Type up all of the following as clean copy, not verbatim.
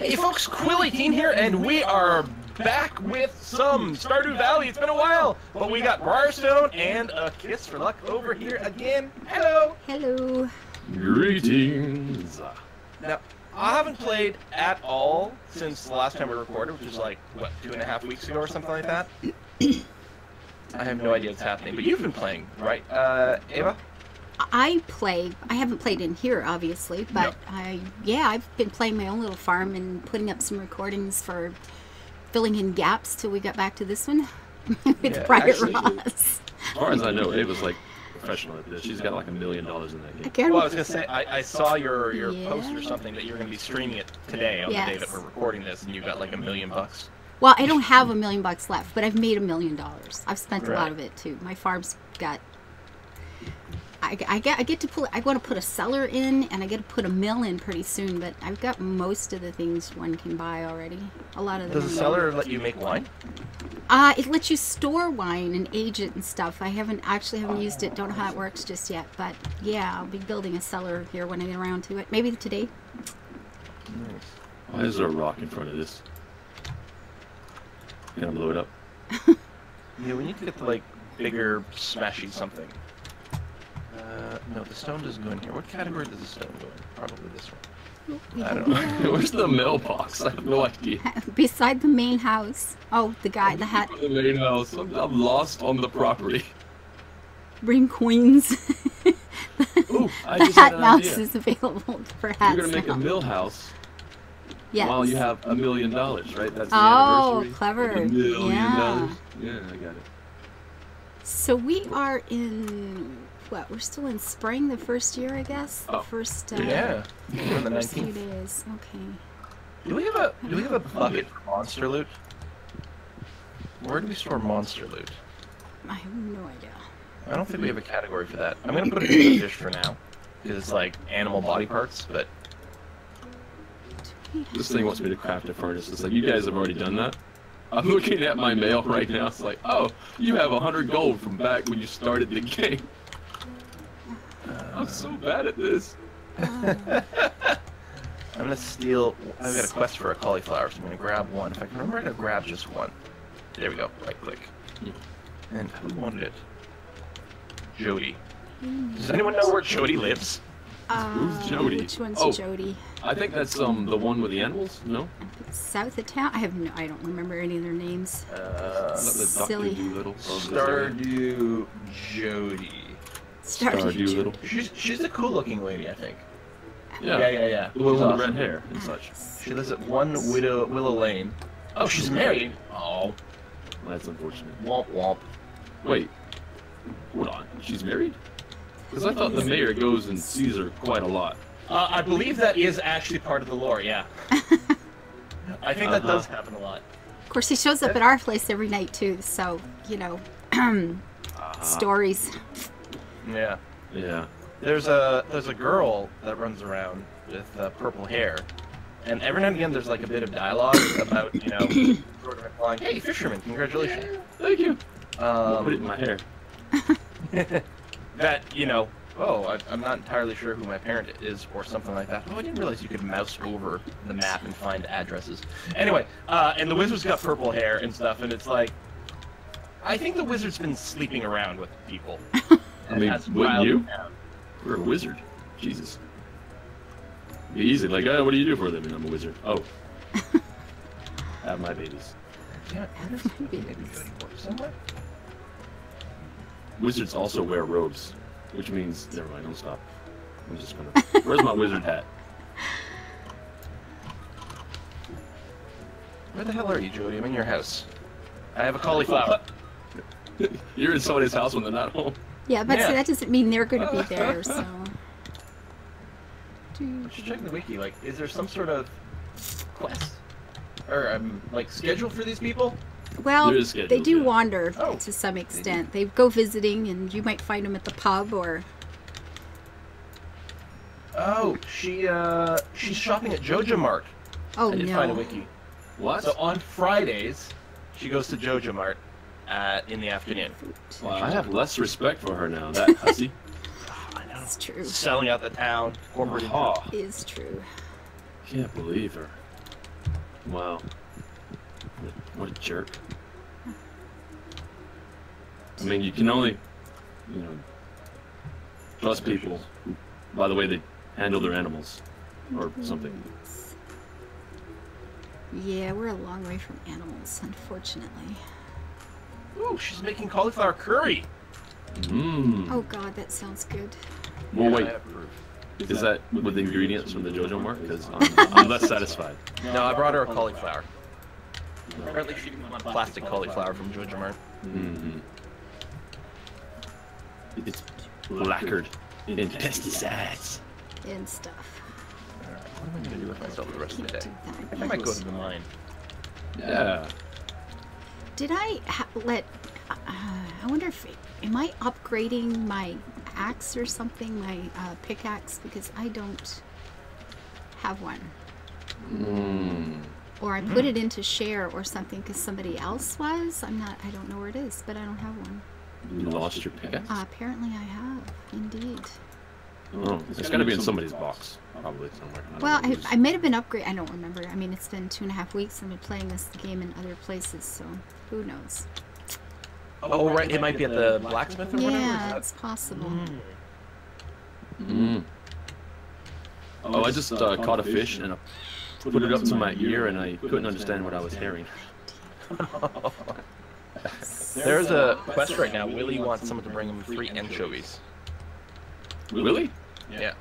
Hey folks, Quill18 here, and we are back with some Stardew Valley. It's been a while, but we got Briarstone and a Kiss for Luck over here again. Hello! Hello. Greetings. Now, I haven't played at all since the last time we recorded, which was like, what, 2.5 weeks ago or something like that? I have no idea what's happening, but you've been playing, right, Ava? I haven't played in here, obviously, but I've been playing my own little farm and putting up some recordings for filling in gaps till we got back to this one with Briar Ross. As far as I know, Ava's like professional at this. She's got like $1 million in that game. Well, I was gonna say, I saw your post or something that you're gonna be streaming it today on the day that we're recording this, and you got like $1 million. Well, I don't have $1 million left, but I've made $1 million. I've spent a lot of it too. My farm's got. I get to pull. I want to put a cellar in, and I get to put a mill in pretty soon. But I've got most of the things one can buy already. A lot of them. Does the cellar let you make wine? It lets you store wine and age it and stuff. I haven't used it. Don't know how it works just yet. But yeah, I'll be building a cellar here when I get around to it. Maybe today. Nice. Why is there a rock in front of this? Can I blow it up? Yeah, we need to get like bigger, smashy something. No, the stone doesn't go in here. What category does the stone go in? Probably this one. I don't know. Where's the mailbox? I have no idea. Beside the main house. Oh, the hat. The main house. I'm lost on the property. Bring coins. Ooh, I the just had hat an mouse idea. is available for hats. You're gonna make now. a mill house. Yes. While you have $1 million, right? That's the anniversary. Clever. $1 million. Yeah. Yeah, I got it. So we are in what? We're still in spring, the first year, I guess. The first. Yeah. On the first 19th. few days. Okay. Do we have a bucket for monster loot? Where do we store monster loot? I have no idea. I don't think we have a category for that. I'm gonna put it in the dish for now, because it's like animal body parts. But This thing wants me to craft a furnace. It's like, you guys have already done that. I'm looking at my mail right now. It's like, oh, you have 100 gold from back when you started the game. I'm so bad at this. I'm gonna steal. I've got a quest for a cauliflower, so I'm gonna grab one. If I can remember to grab just one. There we go. Right click. And who wanted it? Jody. Does anyone know where Jody lives? Who's Jody? Which one's Oh. Jody? I think that's the one with the animals. No. South of town. I don't remember any of their names. Silly. Stardew Jody. Stardew Little. She's a cool looking lady, I think. Yeah. Yeah. The one with She's the red awesome. hair and such. She lives at Willow Lane. Oh, she's married. Oh, Well, that's unfortunate. womp womp. Wait. Hold on. She's married? Because I thought the mayor goes and sees her quite a lot. I believe that is actually part of the lore, yeah. I think that does happen a lot. Of course, he shows up at our place every night too. So you know, stories. Yeah. Yeah. There's a girl that runs around with purple hair, and every now and again there's like a bit of dialogue about, you know, sort of implying, "Hey, fisherman, congratulations." Thank you. Put it in my hair. That, you know, I'm not entirely sure who my parent is or something like that. Oh, I didn't realize you could mouse over the map and find addresses. Anyway, and the wizard's got purple hair and stuff, and it's like, I think the wizard's been sleeping around with people. I mean, wouldn't you? You're a wizard. Jesus. Be easy. Like, what do you do for a living? I'm a wizard. Oh. Have my babies. Yeah, where's maybe Jody works somewhere? Wizards also wear robes, which means, never mind, don't stop. I'm just gonna, where's my wizard hat? Where the hell are you, Jody? I'm in your house. I have a cauliflower. You're in somebody's house when they're not home. Yeah, but see, that doesn't mean they're going to be there. So. I should check the wiki. Like, is there some sort of quest or like schedule for these people? Well, There is scheduled, they do yeah. wander Oh, to some extent. They go visiting, and you might find them at the pub or. Oh, she's shopping at Joja Mart. Oh I did find a no. wiki. What? So on Fridays, she goes to Joja Mart in the afternoon. Wow, I have less respect for her now, that hussy. I know. It's true. Selling out the town, corporate. Oh, Is true. can't believe her. Wow. What a jerk. I mean, you can only, you know, trust people by the way they handle their animals, or something. Yeah, we're a long way from animals, unfortunately. Ooh, she's making cauliflower curry. Mmm. Oh god, that sounds good. Well, wait. I approve. Is that with the ingredients from the JoJo Mart? Because I'm less satisfied. No, I brought her a cauliflower. Apparently she didn't want plastic cauliflower from JoJo Mart. Mm-hmm. It's lacquered in pesticides. And stuff. Alright, what am I going to do with myself the rest of the day? Can't do I that. might go to the mine. Yeah. Did I let... I wonder if... Am I upgrading my axe or something? My pickaxe? Because I don't have one. Mm. Or I put it into share or something because somebody else was. I don't know where it is, but I don't have one. You lost your pickaxe? Apparently I have, indeed. Oh, it's got to be in somebody's box, probably somewhere. Well, I might have been upgraded. I don't remember. I mean, it's been 2.5 weeks. I've been playing this game in other places, so who knows? Oh, right, it might be at the blacksmith or whatever? Yeah, it's possible. Mm. Oh, I just caught a fish and I put it up to my ear and I couldn't understand what I was hearing. There's a quest right now. Willie wants someone to bring him free anchovies. Willie? Yeah.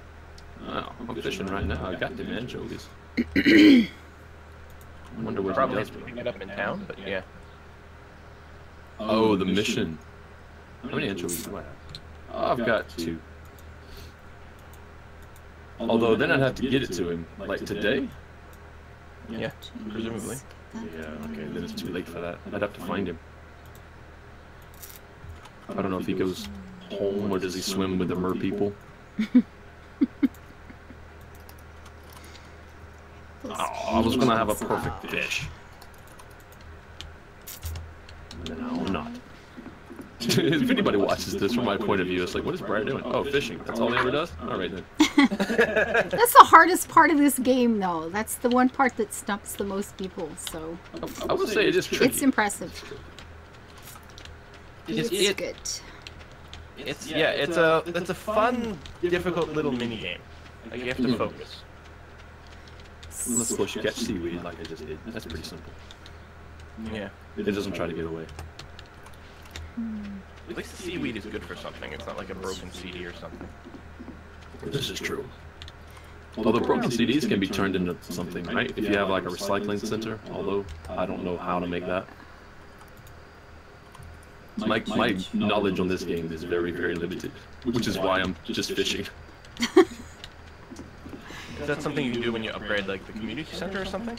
Oh, I'm fishing right now. I got them anchovies. I wonder what he Probably does have to with pick them. it up in town, but yeah. Oh, the mission. How many anchovies do I have? Oh, I've got 2. Although then I'd have to get it to him, like today? Yeah, presumably. Yeah, okay, then it's too late for that. I'd have to find him. I don't know if he goes home or does he swim with the mer people. Oh, I was gonna have a perfect fish. No, I'm not. If anybody watches this from my point of view, it's like, what is Briar doing? Oh, fishing. That's all he ever does? Alright then. That's the hardest part of this game, though. That's the one part that stumps the most people, so... I would say it is tricky. It's impressive. It's good. It's a fun, difficult little mini game. Like you have to focus. Let's suppose you catch seaweed like I just did. That's pretty simple. Yeah. It doesn't try to get away. At least the seaweed is good for something. It's not like a broken CD or something. This is true. Although broken CDs can be turned into something, right? If you have like a recycling center, although I don't know how to make that. My knowledge on this game is very, very limited, which is why I'm just fishing. Is that something you can do when you upgrade like the community center or something?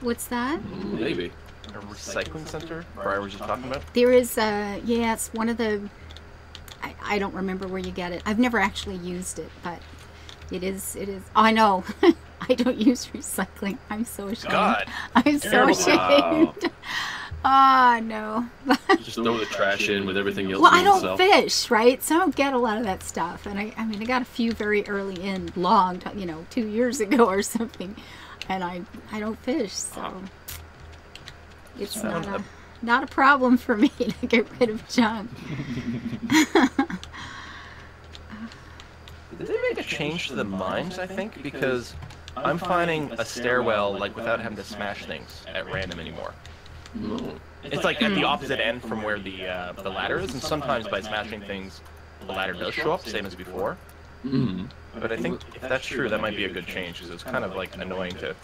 What's that? Maybe. A recycling center? Briar was just talking about? There is, yeah, it's one of the... I don't remember where you get it. I've never actually used it, but it is... Oh, I know. I don't use recycling. I'm so ashamed. God! I'm so ashamed. Ah, no. Just throw the trash in with everything else. Well, I don't fish, right? So I don't get a lot of that stuff. And I mean, I got a few very early in, 2 years ago or something. And I don't fish, so it's not a problem for me to get rid of junk. Did they make a change to the mines, I think? Because I'm finding a stairwell like without having to smash things at random anymore. No. It's like at the opposite end from where the ladder is, and sometimes by smashing things, the ladder does show up, same as before. Mm-hmm. But I think if that's true, that might be a good change, because it's kind of like annoying to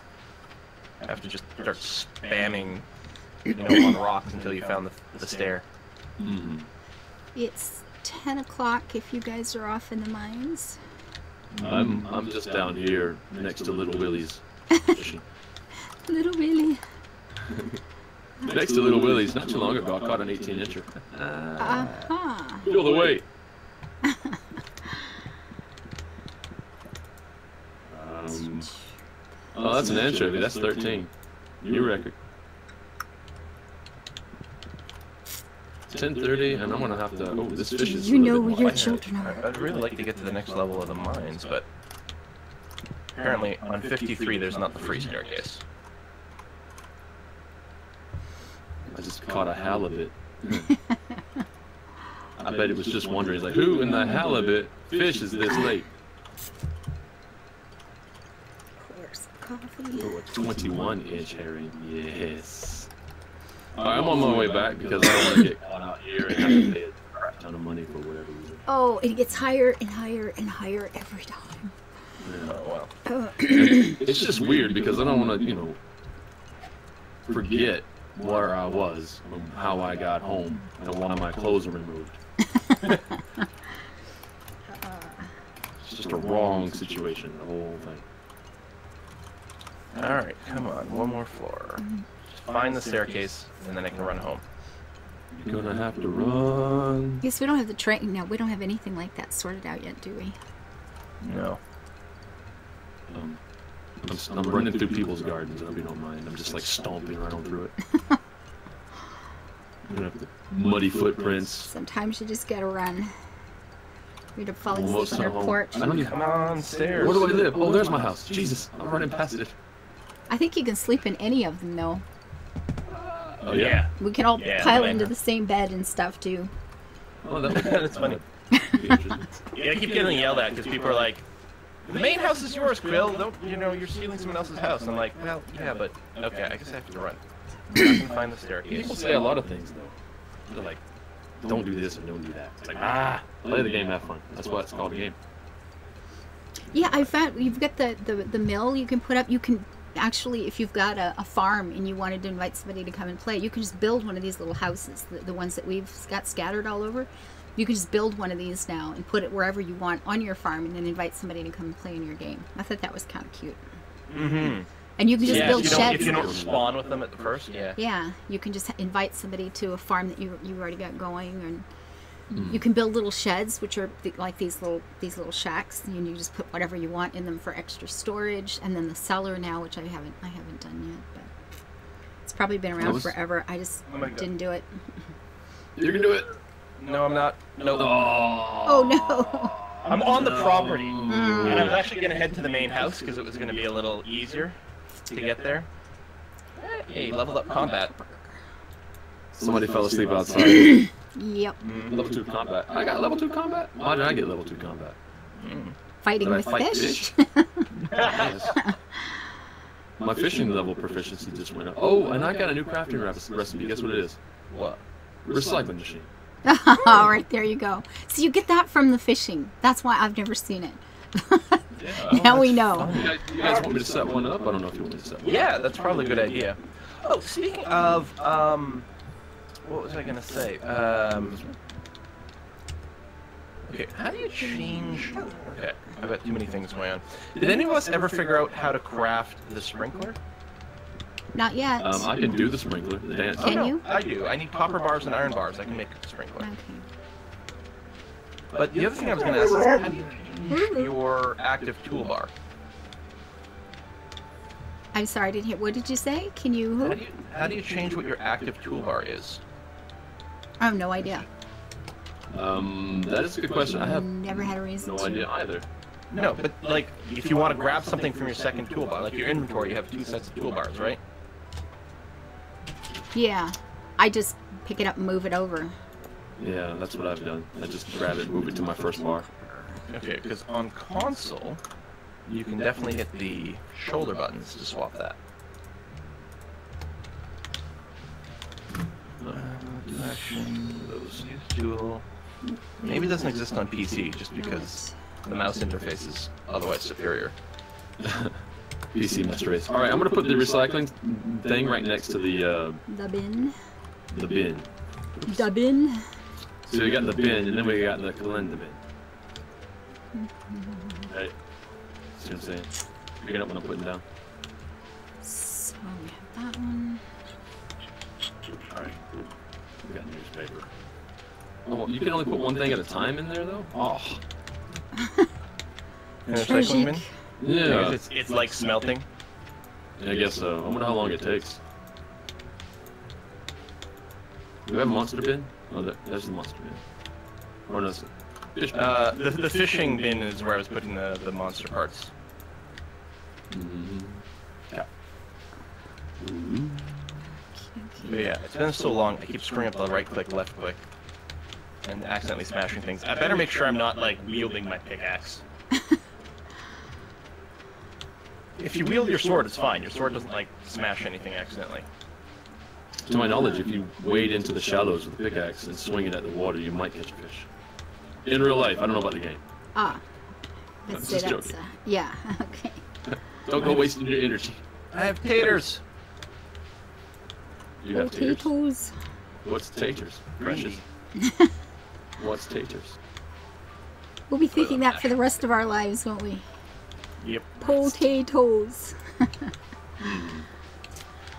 have to just start spamming, on rocks until you found the stair. Mm-hmm. It's 10 o'clock if you guys are off in the mines. I'm just down here next to Little Willie's. Little Willie. Next to Little Willie's, not too long ago, I caught an 18-incher. Uh-huh. Feel the weight. Oh, that's an anchovy. That's 13. New record. It's 10:30, and I'm gonna have to. Oh, this fish is. You know where your children are. I'd really like to get to the next level of the mines, but apparently on 53 there's not the free staircase. just caught a halibut. I bet it was just wondering, like, who in the halibut fish is this late? Coffee. Oh, a 21-inch herring, yes. Alright, I'm on my way back because I don't want to get caught out here and have to pay a crap ton of money for whatever reason. Oh, it gets higher and higher and higher every time. Yeah. Oh, Oh. It's just weird because I don't want to, you know, forget where I was, how I got home, and why my clothes are removed. It's just a wrong situation, the whole thing. Alright, come on, one more floor. Just find the staircase, and then I can run home. You're gonna have to run. Yes, we don't have the train. No, we don't have anything like that sorted out yet, do we? No. I'm running through people's gardens, if you don't mind. I'm just like stomping right on through it. You have the muddy footprints. Sometimes you just gotta run. We'd have fallen Almost asleep on our home. porch. I don't even. Come on, stairs. Where do I live? Oh, there's my house. Jesus, I'm running past it. I think you can sleep in any of them, though. Oh yeah. We can all Yeah, pile I into know. the same bed and stuff, too. Oh, that That's funny. Yeah, I keep getting yelled at because people are like, the main house is yours, Quill. Don't, you know, you're stealing someone else's house. And I'm like, well, yeah, but, okay, I guess I have to run. I can find the staircase. People say a lot of things though. They're like, don't do this and don't do that. It's like, play the game, have fun. That's why it's called a game. Yeah, I found you've got the mill you can put up. You can actually, if you've got a farm and you wanted to invite somebody to come and play, you can just build one of these little houses, the ones that we've got scattered all over. You can just build one of these now and put it wherever you want on your farm and then invite somebody to come and play in your game. I thought that was kind of cute. Mm-hmm. And you can just build if sheds. you don't spawn with them at the first, yeah. Yeah, you can just invite somebody to a farm that you already got going, and you can build little sheds, which are like these little shacks, and you just put whatever you want in them for extra storage. And then the cellar now, which I haven't done yet, but it's probably been around forever. I just didn't do it. You can do it. No, I'm not. No. Oh no! I'm on the property, and I was actually going to head to the main house because it was going to be a little easier to get there. Hey, leveled up combat. Somebody fell asleep outside. Yep. Level 2 combat. I got level 2 combat? Why did I get level 2 combat? Fighting Did I with fight fish. Yes. My fishing level proficiency just went up. Oh, and I got a new crafting recipe. Guess what it is? What? Recycling machine. All right, there you go. So you get that from the fishing. That's why I've never seen it. Yeah, Now we know. You guys want me to set one up? I don't know if you want me to set one up. Yeah, that's probably a good idea. Oh, speaking of, what was I gonna say? Okay, how do you change? Okay, I've got too many things going on. Did any of us ever figure out how to craft the sprinkler? Not yet. I can do the sprinkler, the dance. Can Oh, no, you? I do. I need copper bars and iron bars. I can make a sprinkler. Okay. But the other thing I was gonna ask is, how do you change your active toolbar? I'm sorry, I didn't hear. What did you say? Can you? How do you change what your active toolbar is? I have no idea. That is a good question. I have Never had a reason no to. idea either. No, but like, if you want to grab something from your second toolbar, like your inventory, you have two sets of toolbars, right? Yeah, I just pick it up and move it over. Yeah, that's what I've done. I just grab it, move it to my first bar. Okay, because on console, you can definitely hit the shoulder buttons to swap that. Action, those tool. Maybe it doesn't exist on PC just because the mouse interface is otherwise superior. PC Master Race. Alright, I'm gonna put the recycling thing right next to the bin. bin. The bin. So we got the bin, and then we got the calendar bin. Right? See what I'm saying? Picking up what I'm putting down. So we have that one. Alright. We got newspaper. Oh, you can only put one thing at a time in there, though? Oh. And the recycling bin? Yeah. It's like smelting. Yeah, I guess so. I wonder how long it takes. Do we have a monster bin? Oh, there's the monster bin. Or no, it's a fish bin. The fishing bin is where I was putting the monster parts. Mm-hmm. Yeah. Okay. But yeah, it's been so long. I keep screwing up the right click, left click, and accidentally smashing things. I better make sure I'm not like wielding my pickaxe. If you wield your sword, it's fine. Your sword doesn't like smash anything accidentally. To my knowledge, if you wade into the shallows with a pickaxe and swing it at the water, you might catch a fish. In real life, I don't know about the game. Ah. I'm Let's just say joking. yeah, okay. Don't go wasting your energy. I have taters. You have taters. Potatoes. What's taters? Precious. What's taters? We'll be thinking that for the rest of our lives, won't we? Yep. Potatoes.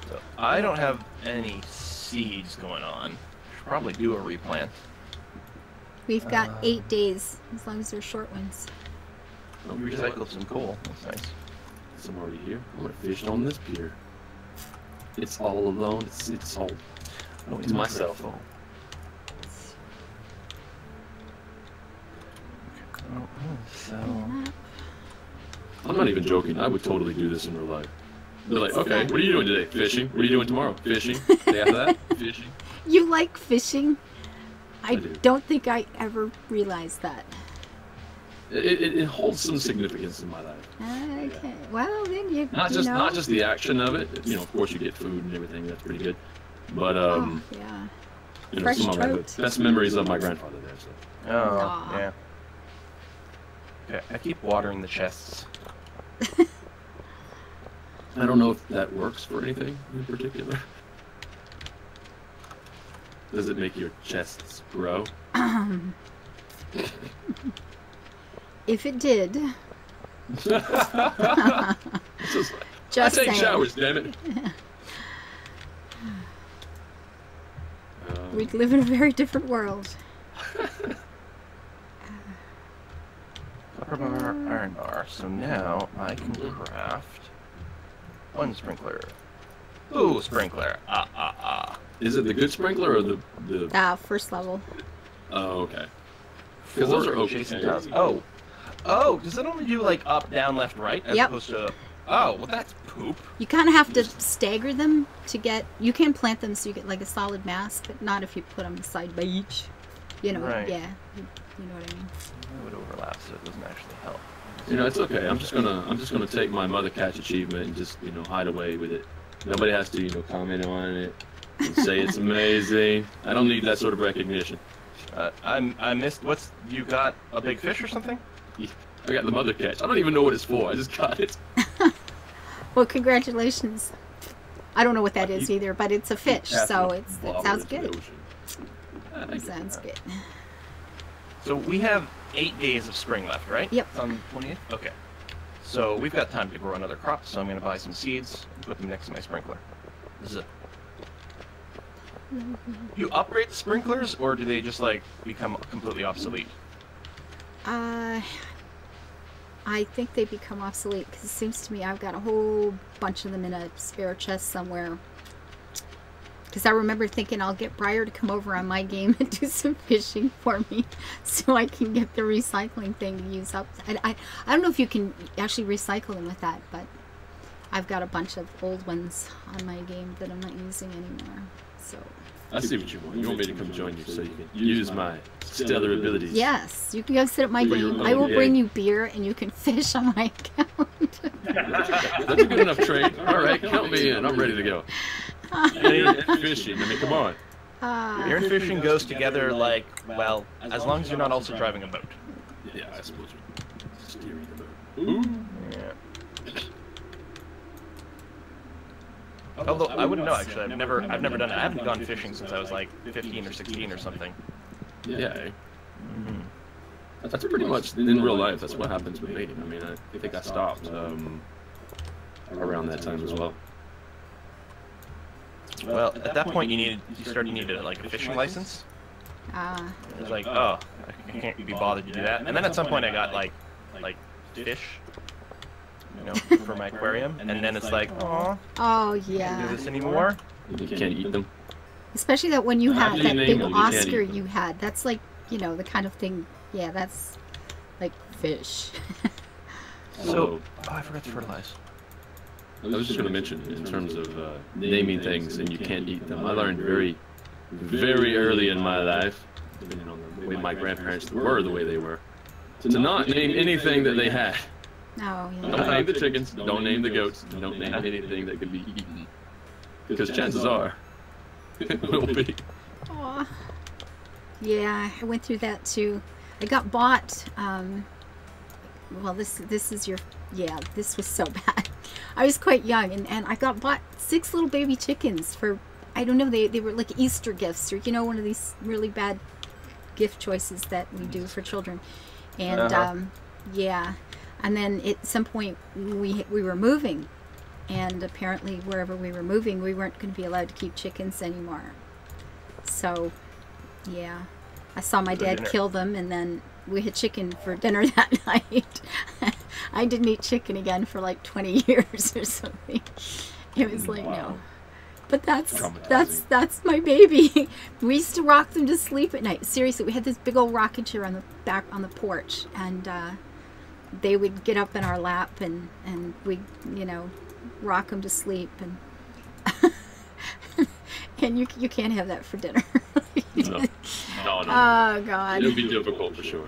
So I don't have any seeds going on. Should probably do a replant. We've got 8 days, as long as they're short ones. Oh, we recycled some coal. That's nice. I'm already here. I'm gonna fish on this pier. It's all alone. It's all to myself. So I'm not even joking. I would totally do this in real life. They're like, okay, what are you doing today? Fishing. What are you doing tomorrow? Fishing. Day after that? Fishing. You like fishing? I do. don't think I ever realized that. It holds some significance in my life. Okay. Well, then you Not you just know. not just the action of it. You know, of course you get food and everything. That's pretty good. But Oh, yeah. you know, fresh some of my trout. best memories of my grandfather there. So. Oh, Aw. yeah. Okay, I keep watering the chests. I don't know if that works for anything in particular. Does it make your chests grow? If it did, It's just like, just I take saying. showers, damn it. We'd live in a very different world. Copper bar, iron bar. So now I can craft one sprinkler. Ooh, sprinkler. Is it the good sprinkler or the? First level. Oh, okay. Because those are adjacent okay. tiles. Oh, does it only do like up, down, left, right? As Yep. opposed to. Oh, well that's poop. You kind of have to stagger them to get. You can plant them so you get like a solid mass, but not if you put them side by each. You know, Right. yeah. You know what I mean. It would overlap, so it doesn't actually help. You know, it's okay. I'm just gonna take my mother catch achievement and just hide away with it. Nobody has to comment on it and say it's amazing. I don't need that sort of recognition. I missed. What's you got? A big fish or something? I got the mother catch. I don't even know what it's for. I just got it. Well, congratulations. I don't know what that is either, but it's a fish, so it sounds good. It sounds good. So we have 8 days of spring left, right? Yep. It's on the 28th? Okay. So we've got time to grow another crop, so I'm going to buy some seeds and put them next to my sprinkler. Zip. You upgrade the sprinklers, or do they just, like, become completely obsolete? I think they become obsolete because it seems to me I've got a whole bunch of them in a spare chest somewhere. Because I remember thinking I'll get Briar to come over on my game and do some fishing for me so I can get the recycling thing to use up. I don't know if you can actually recycle them with that, but I've got a bunch of old ones on my game that I'm not using anymore. So I see what you want. You want me to come join you so you can use my stellar abilities. yes, you can go sit at my For your game. own I will bring game. you beer and you can fish on my account. That's a good enough trade. All right, count me in. I'm ready to go. Hey, fishing. I mean, come on. Beer and fishing goes together like, well, as long as you're not also driving a boat. Yeah, I suppose you're steering the boat. Ooh. Yeah. Although I wouldn't know actually. I've never done it. I haven't gone fishing since I was like 15 or 16 or something. Yeah. That's pretty much in real life. That's what happens with me. I mean, I think I stopped around that time as well. Well, at that point you needed like a fishing license. It was like, oh, I can't be bothered to do that. And then at some point I got like fish, you know, for my aquarium. And then it's like, oh, Oh can't do yeah. this anymore. You can't eat them. Especially that when you had After that you big name them, you can't eat Oscar them. you had. That's like, you know, the kind of thing. Yeah, that's like fish. So, oh, I forgot to fertilize. I was just going to mention, in terms of naming things and you can't eat them, I learned very, very early in my life, depending on the way my grandparents were the way they were, to not name anything that they had. Oh, yeah. Don't name the chickens, don't name the goats, don't name anything that could be eaten. Because chances are, it will be. Aw. Yeah, I went through that too. I got bought, well, this is your, yeah, this was so bad. I was quite young, and I got bought 6 little baby chickens for, I don't know, they were like Easter gifts, or, you know, one of these really bad gift choices that we do for children. And, yeah. And then at some point we were moving, and apparently wherever we were moving, we weren't going to be allowed to keep chickens anymore. So, yeah. I saw my dad kill them, and then we had chicken for dinner that night. I didn't eat chicken again for like 20 years or something. It was like, no. But that's my baby. We used to rock them to sleep at night. Seriously, we had this big old rocking chair on the back on the porch, and they would get up in our lap, and we, you know, rock them to sleep, and and you can't have that for dinner. No. Oh God. It'll be difficult for sure.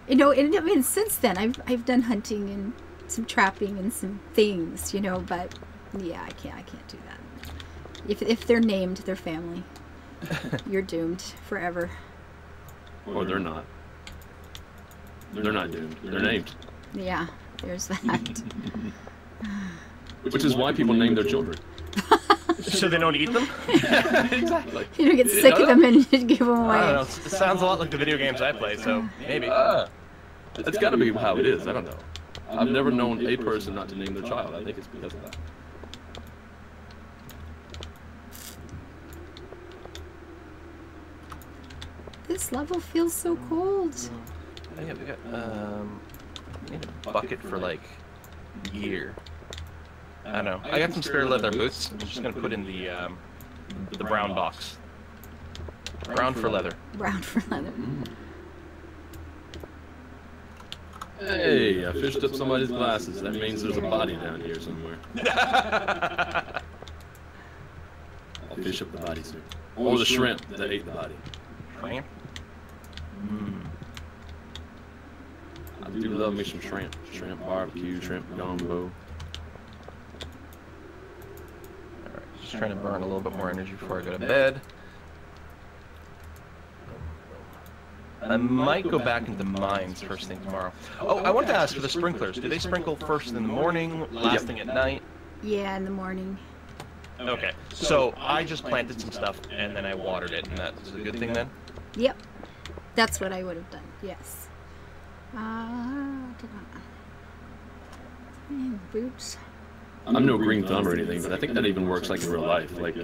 You know, and I mean, since then I've done hunting and some trapping and some things, you know, but yeah, I can't do that. If they're named their family, you're doomed forever. Or they're not. They're not doomed. They're named. Yeah, there's that. Which is why people name their children. So they don't eat them? Exactly. You don't get sick of them and give them away. I don't know. It sounds a lot like the video games I play, so maybe. That's got to be how it is. I don't know. I've never known a person not to name their child. I think it's because of that. This level feels so cold. Oh, yeah, we got we need a bucket for like gear. I don't know. I got some spare leather boots. I'm just gonna put in the brown box. Brown for leather. Brown for leather. Hey, I fished up somebody's glasses. That means there's a body down here somewhere. I'll fish up the body soon. Or the shrimp that ate the body. Shrimp? I do love me some shrimp. Shrimp barbecue, shrimp gumbo. Alright, just trying to burn a little bit more energy before I go to bed. I might go back into mines first thing tomorrow. Oh, I wanted to ask for the sprinklers. Do they sprinkle first in the morning, last thing at night? Yeah, in the morning. Okay, so I just planted some stuff and then I watered it, and that's a good thing then? Yep. That's what I would have done, yes. Boots. I'm no green thumb or anything, but I think that even works like in real life. Like,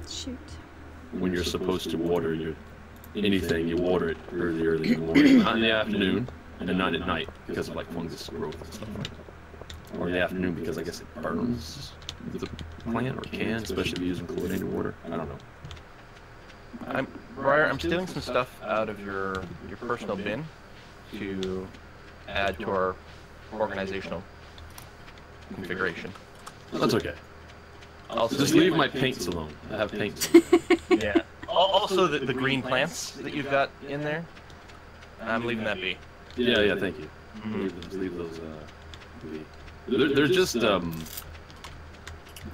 Shoot. when you're supposed to water anything, you water it early in the morning. Not in the afternoon, and not at night, because of like fungus growth and stuff like that. Or in the afternoon, because I guess it burns the plant, or can, especially if you're using chlorinated water. I don't know. Briar, I'm stealing some stuff out of your personal bin to add to our organizational configuration. That's okay. Also, Just leave my paints alone. I have paints. Yeah. Also, the green plants that you've got in there, I'm leaving that be. Yeah, thank you. Leave those be. They're just they're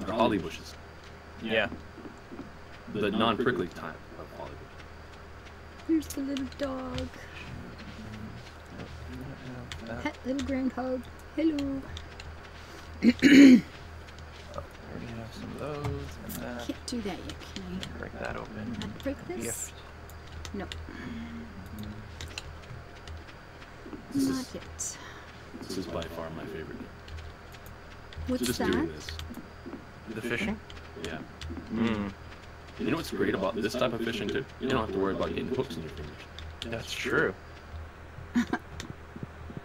holly bushes. Yeah. The non-prickly type of holly bush. Here's the little dog. Pet little groundhog. Hello. Already have some of those and that. Can't do that yet, can I? Break that open. Not break this? Gift. No. This Not is- yet. This is by far my favorite. What's Just that? doing this. The fishing? Yeah. Mm. You know what's great about this type of fishing too? You don't have to worry about getting hooks in your fingers. That's true.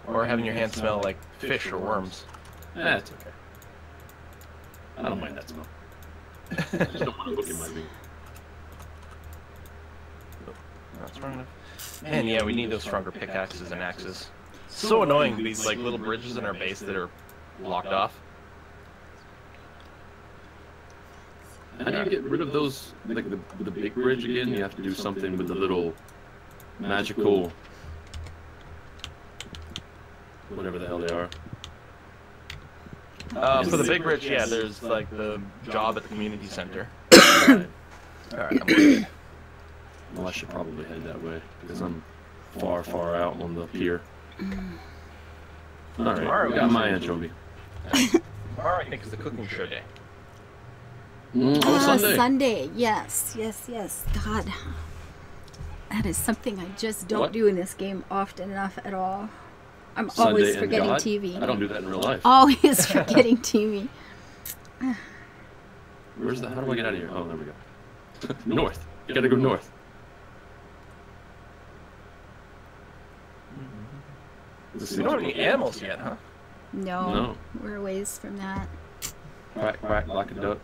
Or having your hands smell like fish or worms. That's okay. I don't mind that smell. I just don't want a hook in my finger. Not strong enough. Man, yeah, we need those stronger pickaxes and axes. So annoying, these like little bridges in our base that are blocked off. How do you get rid of those, like the big bridge again? You have to do something with the little magical, whatever the hell they are. For the big bridge, yeah, there's like the job at the community center. Alright, I'm good. Well, I should probably head that way because I'm far, far out on the pier. All right, we got my anchovy. Tomorrow, I think, is the cooking show day. Sunday. Sunday, yes. God, that is something I just don't do in this game often enough at all. I'm Sunday always and forgetting God? TV. I don't do that in real life. Always forgetting TV. Where's the? How do I get out of here? Oh, there we go. North. You gotta go north. We don't have any animals yet, huh? No, we're a ways from that. Quack, quack, like a duck.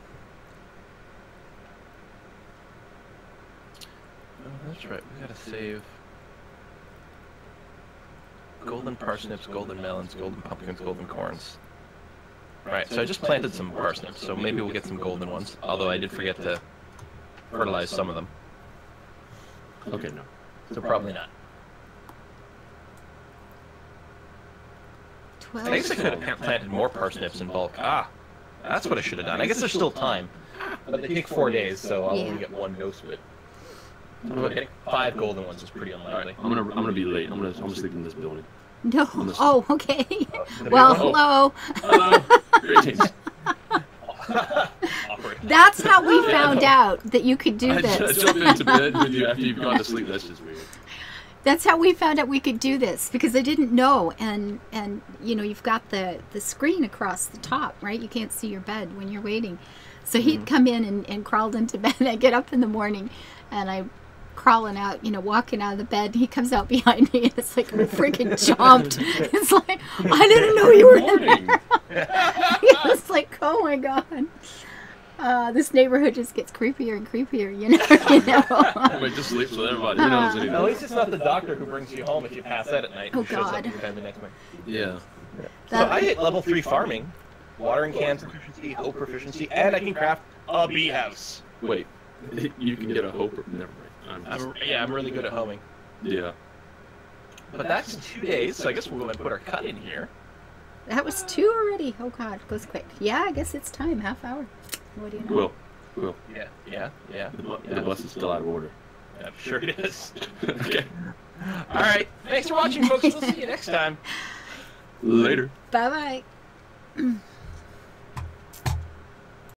Oh, that's right. We gotta save golden parsnips, golden melons, golden pumpkins, golden corns. Right, so I just planted some parsnips, so maybe we'll get some golden ones. Although I did forget to fertilize some of them. Okay, no. So probably not. 12. I guess I could have planted more parsnips in bulk. That's what I should have done. I guess there's still time. But they take 4 days, so I'll only get one ghost bit. But getting 5 golden ones is pretty unlikely. I'm gonna be late. I'm gonna sleep in this building. No. Oh, okay. Well, hello. Hello. Greetings. That's how we found out that you could do I this. jumped into bed with you after you've gone to sleep. That's just weird. That's how we found out we could do this, because I didn't know, and you know, you've got the screen across the top, right? You can't see your bed when you're waiting. So he'd come in and crawled into bed. I get up in the morning and I'm crawling out, you know, walking out of the bed, and he comes out behind me and it's like I freaking jumped. It's like, I didn't know you were in there. It's like, oh my God. This neighborhood just gets creepier and creepier, you know. Wait, just sleeps with everybody. Who knows anything? At least it's not the doctor who brings you home if you pass out at night. Oh, who shows up God. in your bed the next morning. Yeah. So I hit level 3 farming, watering cans proficiency, hoe proficiency, and I can craft a bee house. Wait, you can get a hope. Never mind. I'm really good at hoeing. Yeah. But that's in 2 days, so I guess we'll go and put our cut in here. That was 2 already. Oh God, it goes quick. Yeah, I guess it's time. Half hour. What do you know? Will. Yeah. The bus is still out of order. I'm sure it is. Okay. All right. Thanks for watching, folks. We'll see you next time. Later. Bye bye.